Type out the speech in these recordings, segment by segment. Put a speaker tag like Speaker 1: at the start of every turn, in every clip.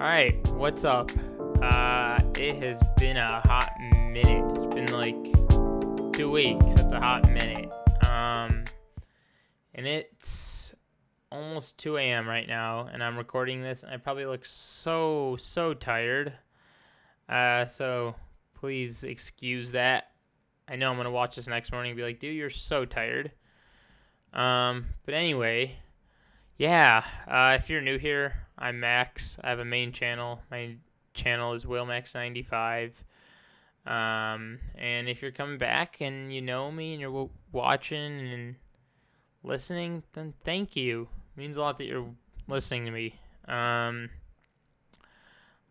Speaker 1: Alright, what's up? It has been a hot minute. It's been like 2 weeks. That's a hot minute. And it's almost 2 a.m. right now, and I'm recording this, and I probably look so tired. So please excuse that. I know I'm going to watch this next morning and be like, dude, you're so tired. But anyway, yeah, if you're new here, I'm Max. I have a main channel. My channel is WillMax95. And if you're coming back and you know me and you're watching and listening, then thank you. It means a lot that you're listening to me. I'm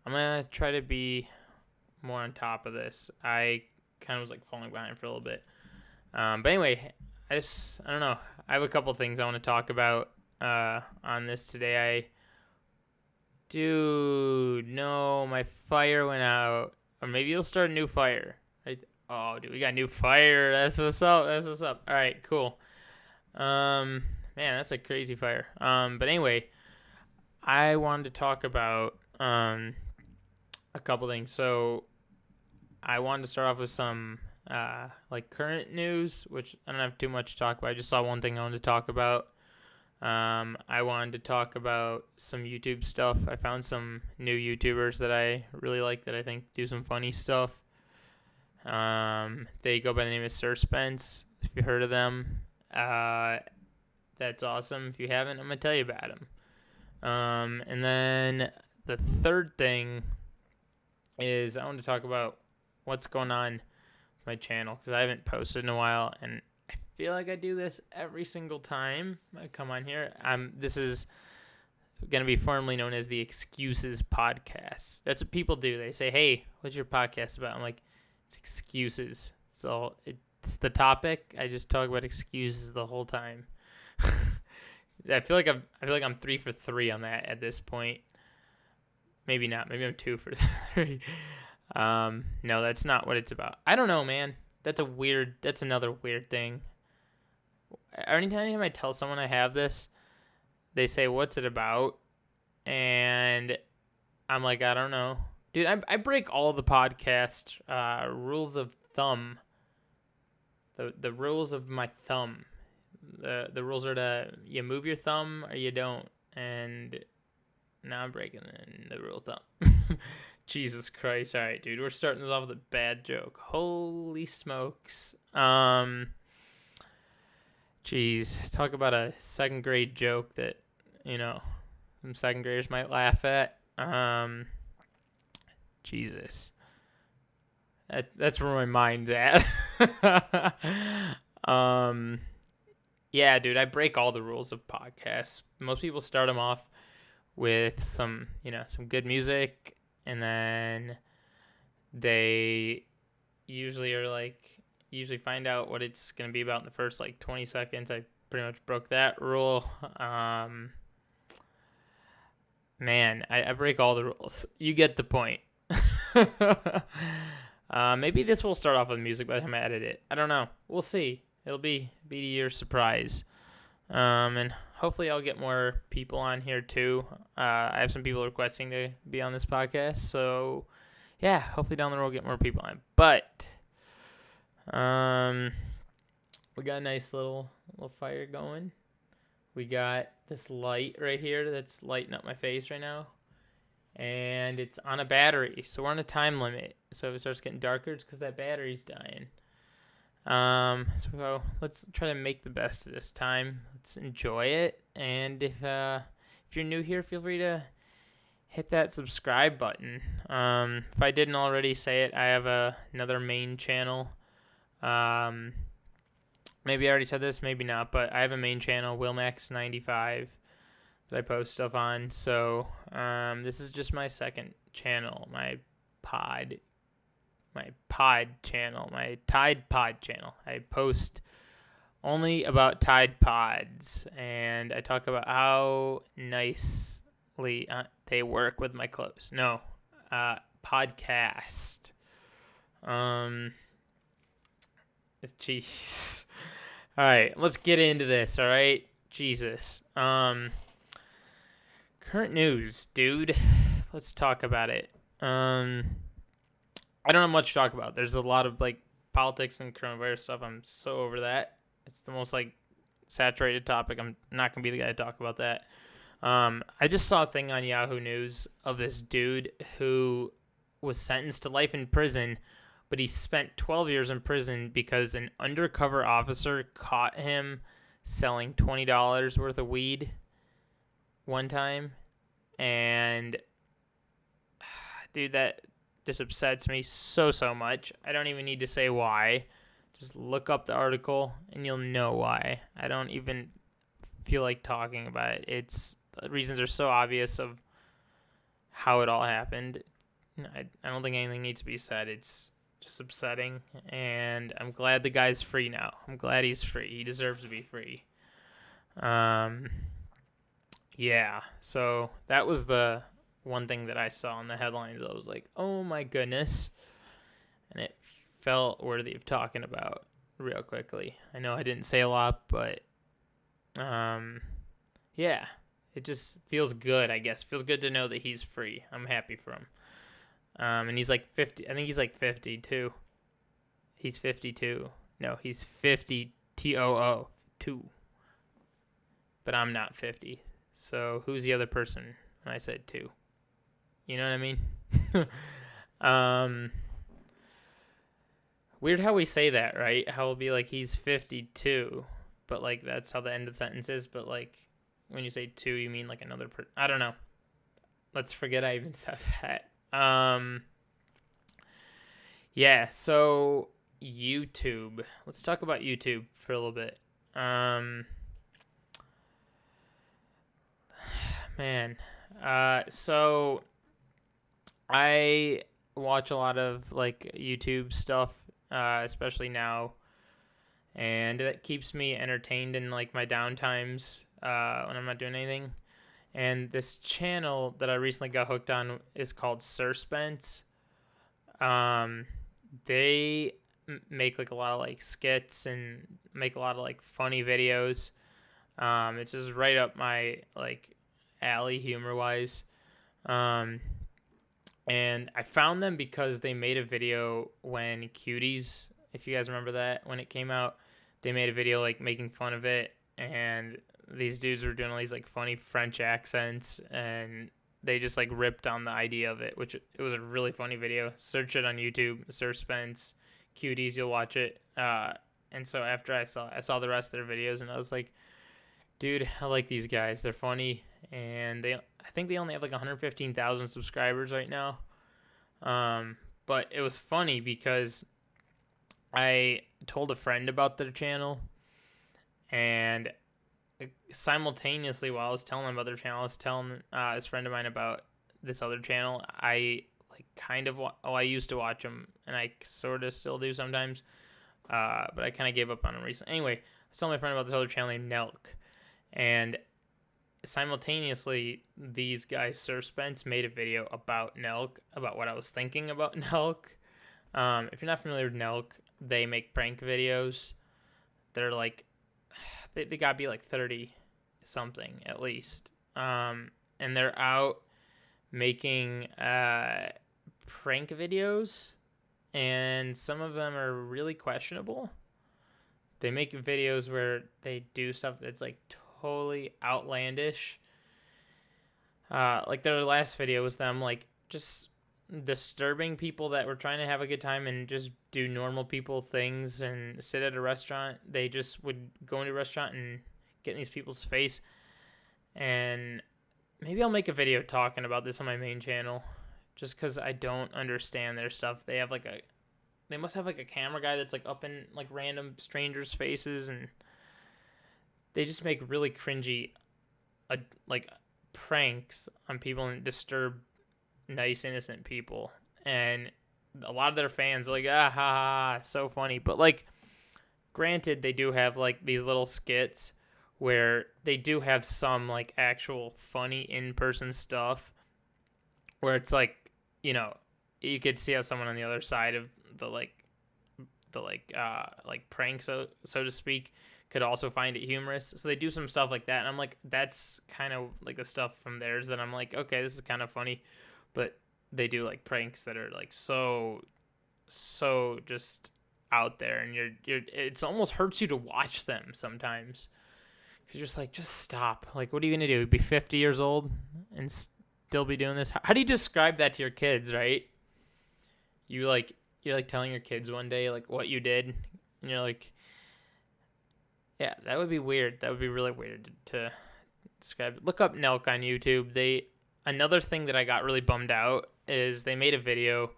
Speaker 1: going to try to be more on top of this. I kind of was like falling behind for a little bit. But anyway, I don't know. I have a couple things I want to talk about on this today. Dude, no, my fire went out. Or maybe it'll start a new fire. Oh, dude, we got new fire. That's what's up. All right, cool. Man, that's a crazy fire. But anyway, I wanted to talk about a couple things. So I wanted to start off with some like current news, which I don't have too much to talk about. I just saw one thing I wanted to talk about. I wanted to talk about some YouTube stuff. I found some new YouTubers that I really like that I think do some funny stuff. They go by the name of Cer Spence. If you heard of them, that's awesome. If you haven't, I'm going to tell you about them. And then the third thing is I want to talk about what's going on with my channel because I haven't posted in a while, and I feel like I do this every single time I come on here. This is going to be formally known as the Excuses Podcast. That's what people do. They say, hey, what's your podcast about? I'm like, it's excuses. So it's the topic. I just talk about excuses the whole time. I feel like I'm 3 for 3 on that at this point. Maybe not. Maybe I'm 2 for 3. No, that's not what it's about. I don't know, man. That's another weird thing. Anytime I tell someone I have this, they say, what's it about? And I'm like, I don't know. Dude, I break all the podcast rules of thumb. The rules of my thumb. The rules are to you move your thumb or you don't. And now I'm breaking the rule of thumb. Jesus Christ. All right, dude. We're starting this off with a bad joke. Holy smokes. Jeez. Talk about a second grade joke that, some second graders might laugh at. Jesus. That's where my mind's at. Yeah, dude, I break all the rules of podcasts. Most people start them off with some good music, and then they usually find out what it's going to be about in the first 20 seconds. I pretty much broke that rule. Man, I break all the rules. You get the point. Maybe this will start off with music by the time I edit it. I don't know. We'll see. It'll be your surprise. And hopefully I'll get more people on here too. I have some people requesting to be on this podcast. So, yeah, hopefully down the road we'll get more people on. But we got a nice little fire going. We got this light right here that's lighting up my face right now. And it's on a battery, so we're on a time limit. So if it starts getting darker, it's because that battery's dying. So let's try to make the best of this time. Let's enjoy it. And if you're new here, feel free to hit that subscribe button. If I didn't already say it, I have another main channel. Maybe I already said this, maybe not, but I have a main channel, WillMax95, that I post stuff on. So this is just my second channel, my channel, my Tide Pod channel. I post only about Tide Pods, and I talk about how nicely they work with my clothes. No, podcast. Jeez. All right, let's get into this. All right, Jesus. Current news, dude. let's talk about it. I don't have much to talk about. There's a lot of like politics and coronavirus stuff. I'm so over that. It's the most like saturated topic. I'm not gonna be the guy to talk about that. I just saw a thing on Yahoo News of this dude who was sentenced to life in prison, but he spent 12 years in prison because an undercover officer caught him selling $20 worth of weed one time. And dude, that just upsets me so much. I don't even need to say why. Just look up the article and you'll know why. I don't even feel like talking about it. The reasons are so obvious of how it all happened. I don't think anything needs to be said. It's just upsetting, and I'm glad the guy's free now. I'm glad he's free. He deserves to be free. Yeah, so that was the one thing that I saw in the headlines. I was like, oh my goodness, and it felt worthy of talking about real quickly. I know I didn't say a lot, but yeah, it just feels good, I guess. It feels good to know that he's free. I'm happy for him. And he's like 50. I think he's like 52. He's 52. No, he's 50 TOO 2. But I'm not 50. So who's the other person when I said 2? You know what I mean? Weird how we say that, right? How we'll be like, he's 52. But like that's how the end of the sentence is. But like when you say 2, you mean like another person. I don't know. Let's forget I even said that. Yeah, so YouTube. Let's talk about YouTube for a little bit. Man. So I watch a lot of like YouTube stuff, especially now. And that keeps me entertained in like my downtimes, when I'm not doing anything. And this channel that I recently got hooked on is called Cer Spence. They make like a lot of like skits and make a lot of like funny videos. It's just right up my like alley humor wise. And I found them because they made a video when Cuties, if you guys remember that, when it came out, they made a video like making fun of it, and these dudes were doing all these like funny French accents, and they just like ripped on the idea of it, which it was a really funny video. Search it on YouTube, Cer Spence, Cuties, you'll watch it. And so after I saw the rest of their videos, and I was like, dude, I like these guys. They're funny, and I think they only have like 115,000 subscribers right now. But it was funny because I told a friend about their channel, and simultaneously while I was telling him about their channel, I was telling this friend of mine about this other channel. I like kind of I used to watch them, and I sort of still do sometimes, but I kind of gave up on them recently. Anyway, I was telling my friend about this other channel named Nelk, and simultaneously these guys, Cer Spence, made a video about Nelk, about what I was thinking about Nelk. If you're not familiar with Nelk, they make prank videos. They're like, they gotta be like 30 something at least. And they're out making prank videos, and some of them are really questionable. They make videos where they do stuff that's like totally outlandish. Like their last video was them like just disturbing people that were trying to have a good time and just do normal people things and sit at a restaurant. They just would go into a restaurant and get in these people's face. And maybe I'll make a video talking about this on my main channel, just because I don't understand their stuff. They must have like a camera guy that's like up in like random strangers' faces, and they just make really cringy like pranks on people and disturb nice innocent people. And a lot of their fans are like, ah ha ha, so funny. But like, granted, they do have like these little skits where they do have some like actual funny in-person stuff where it's like, you know, you could see how someone on the other side of the prank, so to speak, could also find it humorous. So they do some stuff like that, and I'm like, that's kind of like the stuff from theirs that I'm like, okay, this is kind of funny. but they do like pranks that are like so just out there, and you're it's almost hurts you to watch them sometimes, because you're just like, just stop. Like, what are you gonna do? Be 50 years old and still be doing this? How do you describe that to your kids, right? You're like telling your kids one day like what you did, and you're like, yeah, that would be weird. That would be really weird to describe. Look up Nelk on YouTube. Another thing that I got really bummed out is they made a video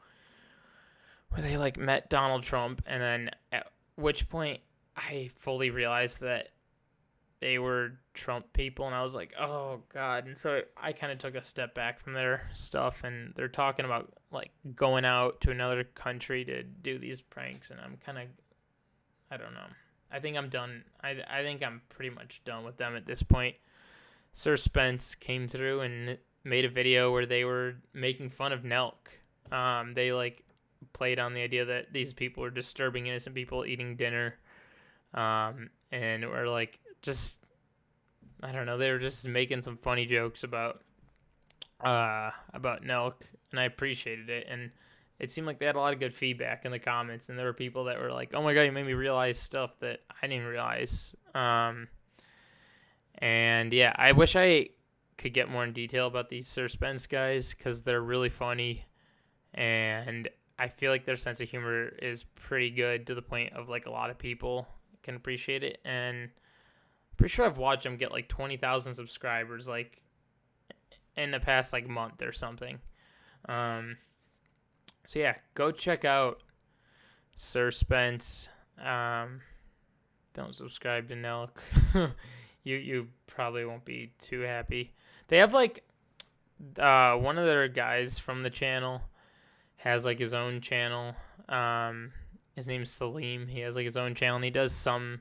Speaker 1: where they like met Donald Trump, and then at which point I fully realized that they were Trump people, and I was like, oh God. And so I kind of took a step back from their stuff, and they're talking about like going out to another country to do these pranks, and I'm kind of, I don't know. I think I'm done. I think I'm pretty much done with them at this point. Cer Spence came through and made a video where they were making fun of Nelk. They like played on the idea that these people were disturbing innocent people eating dinner, and were like, just, I don't know, they were just making some funny jokes about Nelk, and I appreciated it. And it seemed like they had a lot of good feedback in the comments, and there were people that were like, oh my God, you made me realize stuff that I didn't realize. And yeah, I wish I could get more in detail about these Cer Spence guys, because they're really funny, and I feel like their sense of humor is pretty good, to the point of like a lot of people can appreciate it. And I'm pretty sure I've watched them get like 20,000 subscribers like in the past like month or something. So yeah, go check out Cer Spence. Don't subscribe to Nelk. You probably won't be too happy. They have like one of their guys from the channel has like his own channel. His name's Salim. He has like his own channel, and he does some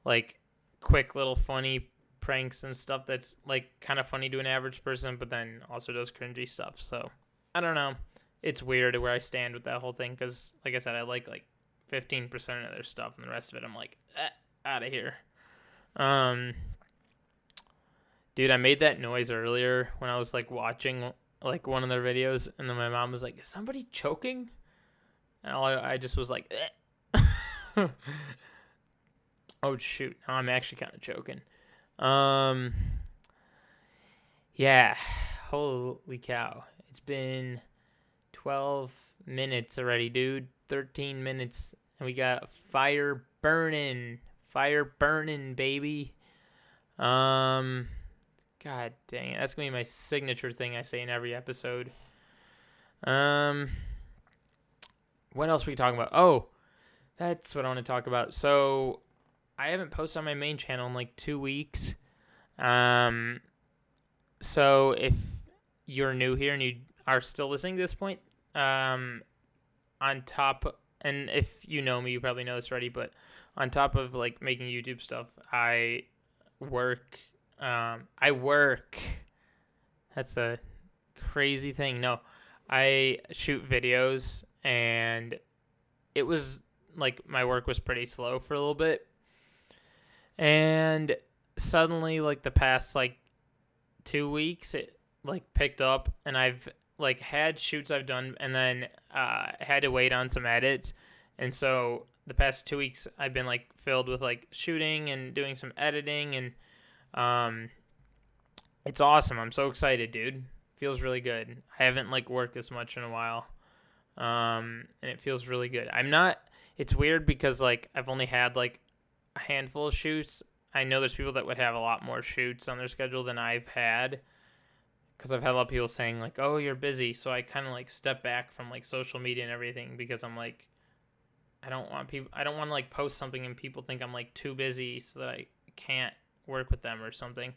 Speaker 1: like quick little funny pranks and stuff that's like kind of funny to an average person, but then also does cringy stuff. So I don't know. It's weird where I stand with that whole thing, because like I said, I like 15% of their stuff, and the rest of it I'm like, out of here. Dude, I made that noise earlier when I was like watching like one of their videos, and then my mom was like, is somebody choking? And I just was like, oh shoot, now I'm actually kind of choking. Yeah, holy cow, it's been 12 minutes already, dude. 13 minutes, and we got fire burning, baby. God dang it, that's gonna be my signature thing I say in every episode. What else are we talking about? Oh, that's what I want to talk about. So I haven't posted on my main channel in like 2 weeks. So if you're new here and you are still listening to this point, on top, and if you know me, you probably know this already, but on top of like making YouTube stuff, I work. That's a crazy thing. No, I shoot videos, and it was like my work was pretty slow for a little bit. And suddenly, like the past like 2 weeks, it like picked up, and I've like had shoots I've done, and then had to wait on some edits. And so the past 2 weeks I've been like filled with like shooting and doing some editing, and it's awesome. I'm so excited, dude. Feels really good. I haven't like worked this much in a while. And it feels really good. It's weird because like I've only had like a handful of shoots. I know there's people that would have a lot more shoots on their schedule than I've had, because I've had a lot of people saying like, oh, you're busy. So I kind of like step back from like social media and everything, because I'm like, I don't want to like post something and people think I'm like too busy so that I can't work with them or something.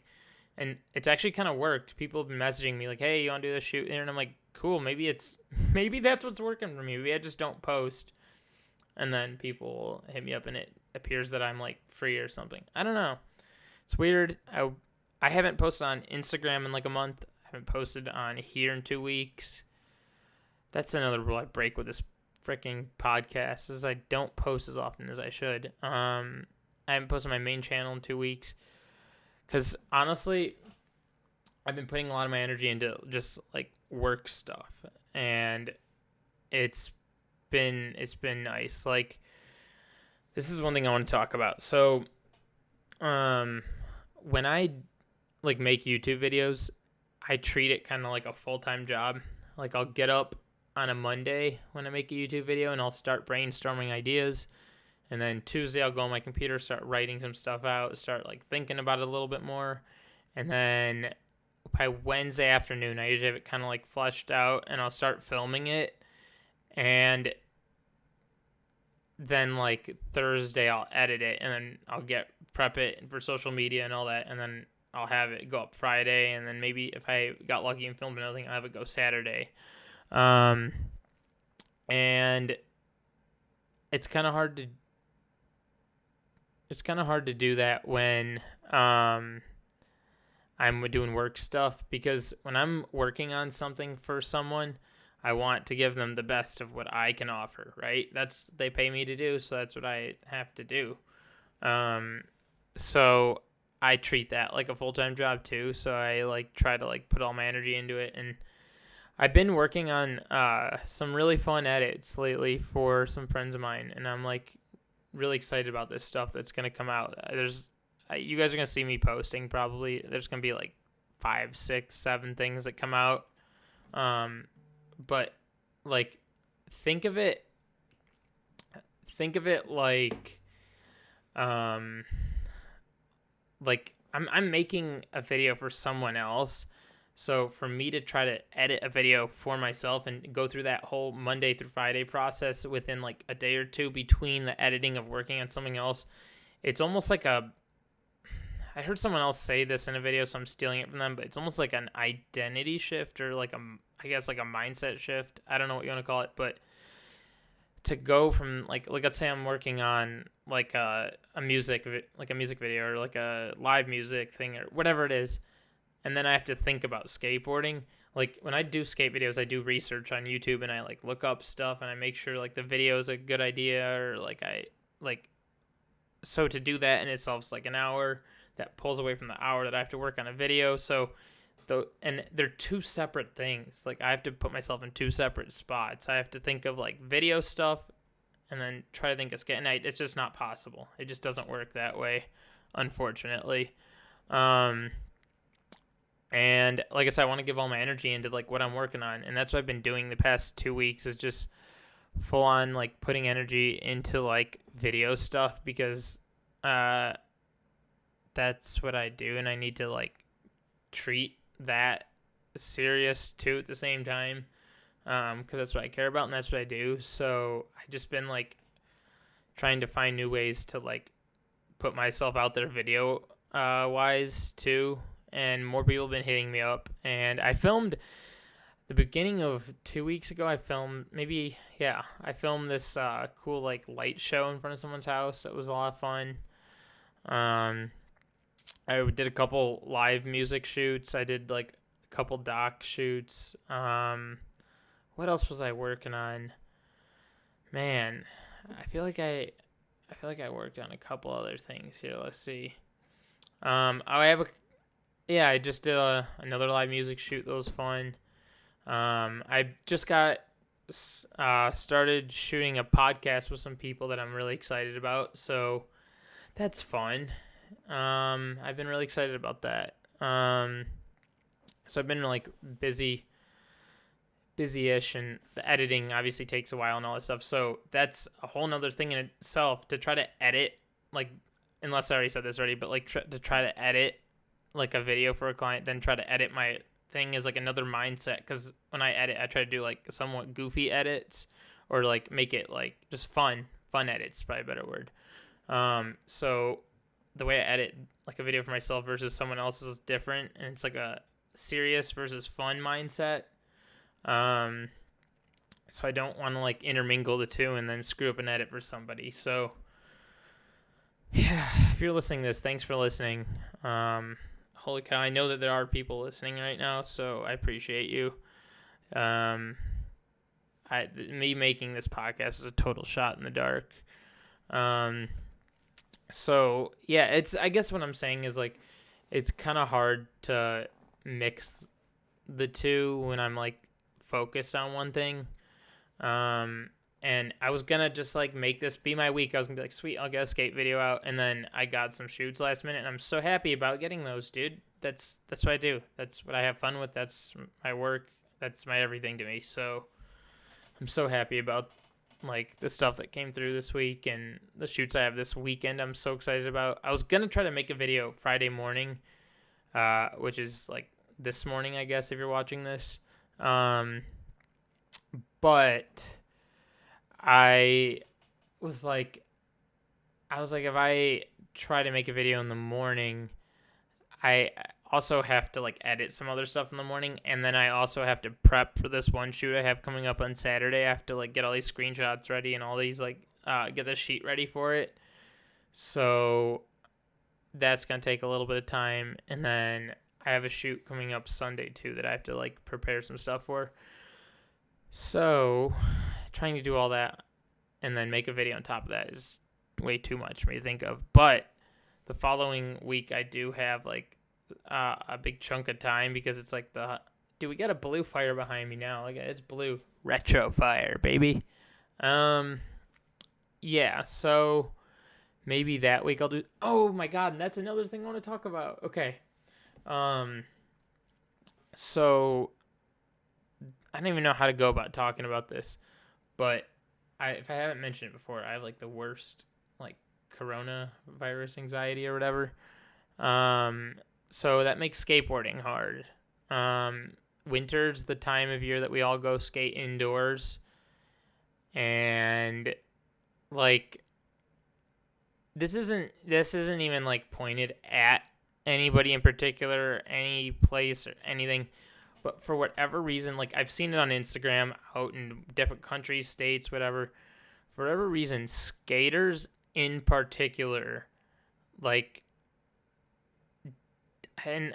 Speaker 1: And it's actually kind of worked. People have been messaging me like, hey, you want to do this shoot? And I'm like, cool, maybe that's what's working for me. Maybe I just don't post. And then people hit me up and it appears that I'm like free or something. I don't know. It's weird. I haven't posted on Instagram in like a month. I haven't posted on here in 2 weeks. That's another rule I break with this freaking podcast, is I don't post as often as I should. I haven't posted my main channel in 2 weeks. Because honestly, I've been putting a lot of my energy into just like work stuff, and it's been nice. Like, this is one thing I want to talk about. So, when I like make YouTube videos, I treat it kind of like a full-time job. Like, I'll get up on a Monday when I make a YouTube video, and I'll start brainstorming ideas. And then Tuesday, I'll go on my computer, start writing some stuff out, start like thinking about it a little bit more. And then by Wednesday afternoon, I usually have it kind of like fleshed out, and I'll start filming it. And then like Thursday, I'll edit it, and then I'll prep it for social media and all that. And then I'll have it go up Friday. And then maybe if I got lucky and filmed another thing, I'll have it go Saturday. And it's kind of hard to do that when I'm doing work stuff, because when I'm working on something for someone, I want to give them the best of what I can offer, right? They pay me to do, so that's what I have to do. So I treat that like a full-time job too. So I like try to like put all my energy into it, and I've been working on some really fun edits lately for some friends of mine, and I'm like really excited about this stuff that's gonna come out. You guys are gonna see me posting probably. There's gonna be like 5, 6, 7 things that come out. But like think of it like I'm making a video for someone else. So for me to try to edit a video for myself and go through that whole Monday through Friday process within like a day or two between the editing of working on something else, it's almost like I heard someone else say this in a video, so I'm stealing it from them, but it's almost like an identity shift, or like I guess like a mindset shift. I don't know what you want to call it, but to go from like let's say I'm working on like a music video, or like a live music thing, or whatever it is, and then I have to think about skateboarding. Like when I do skate videos, I do research on YouTube, and I like look up stuff, and I make sure like the video is a good idea, or so to do that in itself is like an hour that pulls away from the hour that I have to work on a video. So and they're two separate things. Like I have to put myself in two separate spots. I have to think of like video stuff and then try to think of skate. And it's just not possible. It just doesn't work that way, unfortunately. And like I said, I want to give all my energy into like what I'm working on, and that's what I've been doing the past 2 weeks, is just full on like putting energy into like video stuff, because that's what I do, and I need to like treat that serious too at the same time, because that's what I care about and that's what I do. So I just been like trying to find new ways to like put myself out there video wise too. And more people have been hitting me up. And I filmed the beginning of 2 weeks ago. I filmed this cool like light show in front of someone's house. It was a lot of fun. I did a couple live music shoots. I did like a couple doc shoots. What else was I working on? Man, I feel like I worked on a couple other things here. Let's see. I just did another live music shoot that was fun. I just got started shooting a podcast with some people that I'm really excited about, so that's fun. I've been really excited about that. So I've been like busy-ish, and the editing obviously takes a while and all that stuff. So that's a whole nother thing in itself, to try to edit, like, unless I already said this already, but like to try to edit like a video for a client, then try to edit my thing is like another mindset. Because when I edit, I try to do like somewhat goofy edits, or like make it like just fun edits, probably a better word. So the way I edit like a video for myself versus someone else's is different, and it's like a serious versus fun mindset. So I don't want to like intermingle the two and then screw up an edit for somebody. So yeah, if you're listening to this, thanks for listening. Holy cow, I know that there are people listening right now, so I appreciate you. Me making this podcast is a total shot in the dark. So yeah, I guess what I'm saying is like, it's kind of hard to mix the two when I'm like focused on one thing. And I was gonna just like make this be my week. I was gonna be like, sweet, I'll get a skate video out, and then I got some shoots last minute, and I'm so happy about getting those, dude. That's what I do. That's what I have fun with. That's my work. That's my everything to me. So I'm so happy about like the stuff that came through this week and the shoots I have this weekend. I'm so excited about. I was gonna try to make a video Friday morning, which is like this morning, I guess, if you're watching this. But I was like, if I try to make a video in the morning, I also have to like edit some other stuff in the morning, and then I also have to prep for this one shoot I have coming up on Saturday. I have to like get all these screenshots ready and all these like get the sheet ready for it. So that's gonna take a little bit of time, and then I have a shoot coming up Sunday too that I have to like prepare some stuff for. So trying to do all that and then make a video on top of that is way too much for me to think of. But the following week I do have like a big chunk of time because it's like dude, we got a blue fire behind me now. Like, it's blue. Retro fire, baby. Yeah, so maybe that week I'll do. Oh my god, and that's another thing I want to talk about. Okay. So I don't even know how to go about talking about this, but if I haven't mentioned it before, I have like the worst like coronavirus anxiety or whatever. So that makes skateboarding hard. Winter's the time of year that we all go skate indoors, and like this isn't even like pointed at anybody in particular, any place or anything. But for whatever reason, like I've seen it on Instagram, out in different countries, states, whatever. For whatever reason, skaters in particular, like, and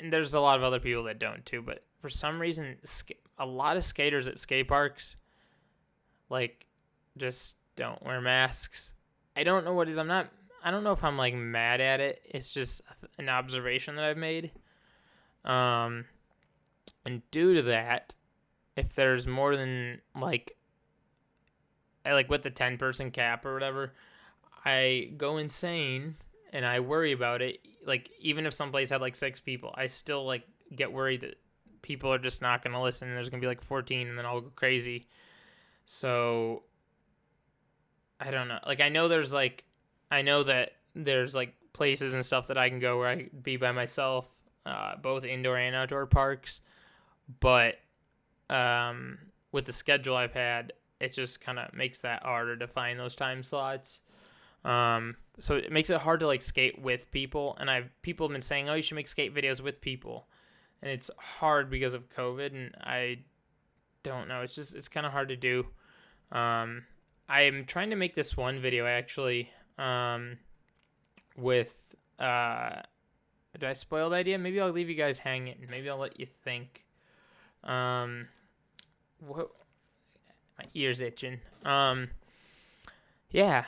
Speaker 1: there's a lot of other people that don't too, but for some reason, a lot of skaters at skate parks, like, just don't wear masks. I don't know what it is. I don't know if I'm like mad at it. It's just an observation that I've made. And due to that, if there's more than like with the 10-person cap or whatever, I go insane and I worry about it. Like, even if someplace had like 6 people, I still like get worried that people are just not going to listen and there's going to be like 14 and then I'll go crazy. So I don't know. Like, I know that there's like places and stuff that I can go where I can be by myself, both indoor and outdoor parks. But with the schedule I've had, it just kind of makes that harder to find those time slots. So it makes it hard to like skate with people. And people have been saying, oh, you should make skate videos with people. And it's hard because of COVID. And I don't know. It's kind of hard to do. I'm trying to make this one video actually with, do I spoil the idea? Maybe I'll leave you guys hanging. Maybe I'll let you think. What? My ear's itching. Yeah,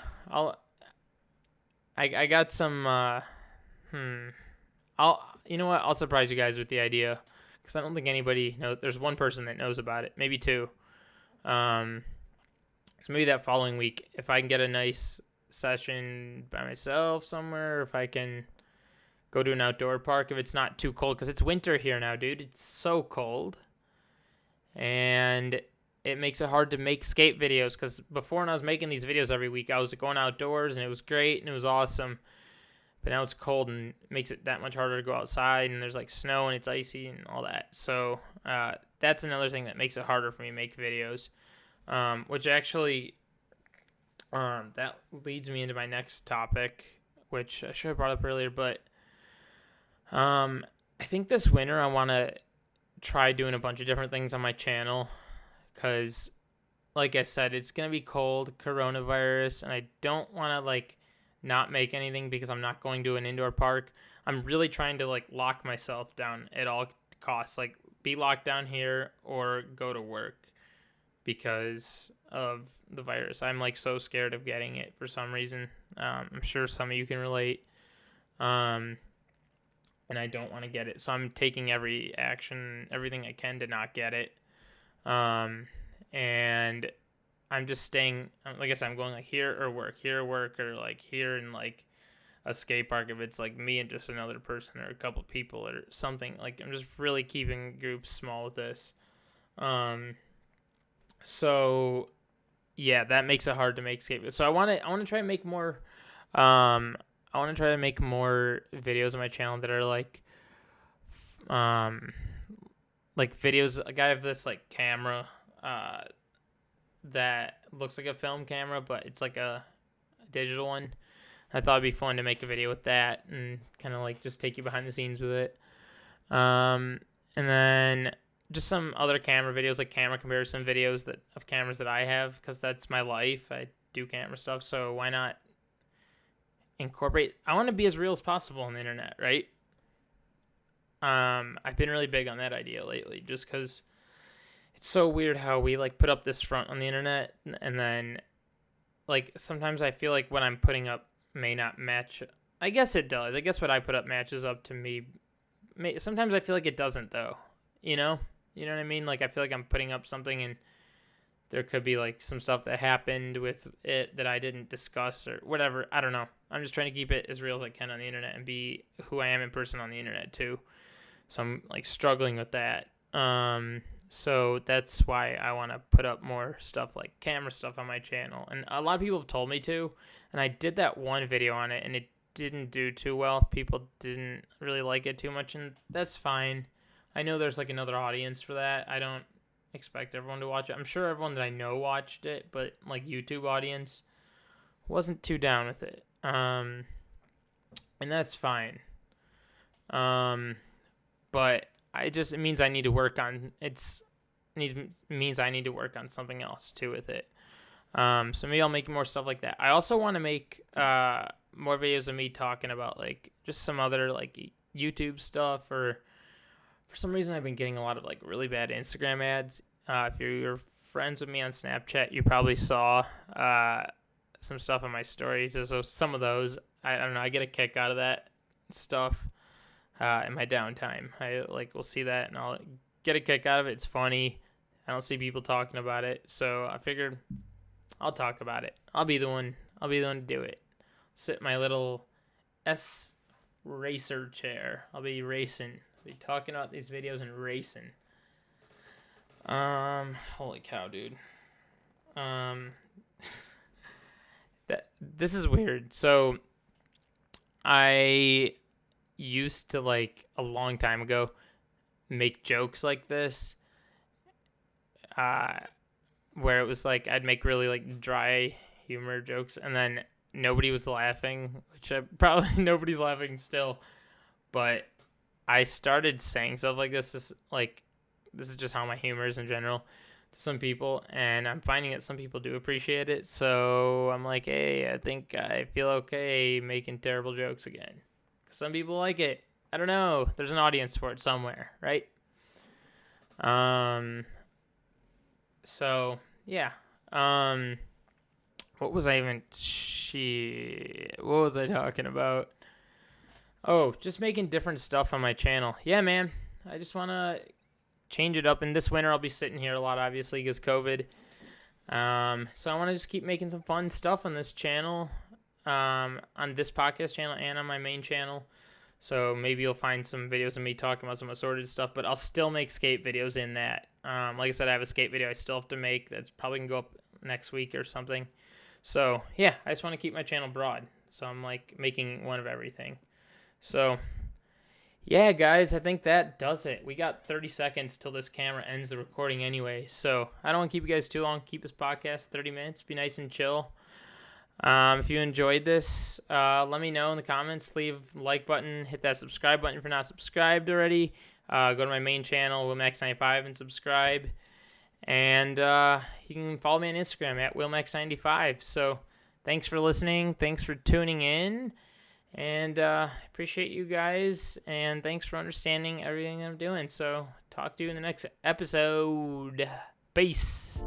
Speaker 1: I got some. You know what? I'll surprise you guys with the idea because I don't think anybody knows. There's one person that knows about it, maybe 2. So maybe that following week, if I can get a nice session by myself somewhere, if I can go to an outdoor park, if it's not too cold, because it's winter here now, dude. It's so cold. And it makes it hard to make skate videos because before, when I was making these videos every week, I was going outdoors and it was great and it was awesome. But now it's cold and it makes it that much harder to go outside, and there's like snow and it's icy and all that. So that's another thing that makes it harder for me to make videos, which actually that leads me into my next topic, which I should have brought up earlier. But I think this winter I want to try doing a bunch of different things on my channel because, like I said, it's going to be cold, coronavirus, and I don't want to like not make anything because I'm not going to an indoor park. I'm really trying to like lock myself down at all costs, like be locked down here or go to work because of the virus. I'm like so scared of getting it for some reason. I'm sure some of you can relate. And I don't want to get it. So I'm taking every action, everything I can to not get it. And I'm just staying, like I said, I'm going like here or work, or like here in like a skate park if it's like me and just another person or a couple people or something. Like I'm just really keeping groups small with this. So yeah, that makes it hard to make skate. So I want to try and make more. I want to try to make more videos on my channel that are like videos. Like I have this like camera, that looks like a film camera, but it's like a digital one. I thought it'd be fun to make a video with that and kind of like just take you behind the scenes with it. And then just some other camera videos, like camera comparison videos of cameras that I have, because that's my life. I do camera stuff, so why not incorporate? I want to be as real as possible on the internet, right? I've been really big on that idea lately, just because it's so weird how we like put up this front on the internet, and then like sometimes I feel like what I'm putting up may not match. I guess it does. I guess what I put up matches up to me. Sometimes I feel like it doesn't, though. You know what I mean? Like I feel like I'm putting up something and there could be like some stuff that happened with it that I didn't discuss or whatever. I don't know. I'm just trying to keep it as real as I can on the internet and be who I am in person on the internet too. So I'm like struggling with that. So that's why I want to put up more stuff like camera stuff on my channel. And a lot of people have told me to, and I did that one video on it and it didn't do too well. People didn't really like it too much, and that's fine. I know there's like another audience for that. I don't expect everyone to watch it. I'm sure everyone that I know watched it, but like YouTube audience wasn't too down with it. And that's fine. But it means I need to work on means I need to work on something else too with it. So maybe I'll make more stuff like that. I also want to make more videos of me talking about like just some other like YouTube stuff, or for some reason I've been getting a lot of like really bad Instagram ads. If you're friends with me on Snapchat, you probably saw some stuff on my stories. So some of those, I don't know, I get a kick out of that stuff in my downtime. I like will see that and I'll get a kick out of it. It's funny. I don't see people talking about it, so I figured I'll talk about it. I'll be the one to do it. Sit in my little S racer chair. I'll be racing. I'll be talking about these videos and racing. Holy cow, dude. This is weird. So I used to, like, a long time ago, make jokes like this, where it was like I'd make really like dry humor jokes, and then nobody was laughing, which probably nobody's laughing still, but I started saying stuff like this. This is just how my humor is in general to some people, and I'm finding that some people do appreciate it. So I'm like, hey, I think I feel okay making terrible jokes again. Some people like it. I don't know. There's an audience for it somewhere, right? So yeah. What was I talking about? Oh, just making different stuff on my channel. Yeah, man. I just want to change it up. And this winter I'll be sitting here a lot, obviously, because COVID. So I want to just keep making some fun stuff on this channel, on this podcast channel and on my main channel. So maybe you'll find some videos of me talking about some assorted stuff, but I'll still make skate videos in that. Like I said, I have a skate video I still have to make that's probably going to go up next week or something. So yeah, I just want to keep my channel broad. So I'm like making one of everything. So yeah, guys, I think that does it. We got 30 seconds till this camera ends the recording anyway. So I don't want to keep you guys too long. Keep this podcast 30 minutes. Be nice and chill. If you enjoyed this, let me know in the comments. Leave a like button. Hit that subscribe button if you're not subscribed already. Go to my main channel, WillMax95, and subscribe. And you can follow me on Instagram at WillMax95. So thanks for listening. Thanks for tuning in. And appreciate you guys. And thanks for understanding everything that I'm doing. So talk to you in the next episode. Peace.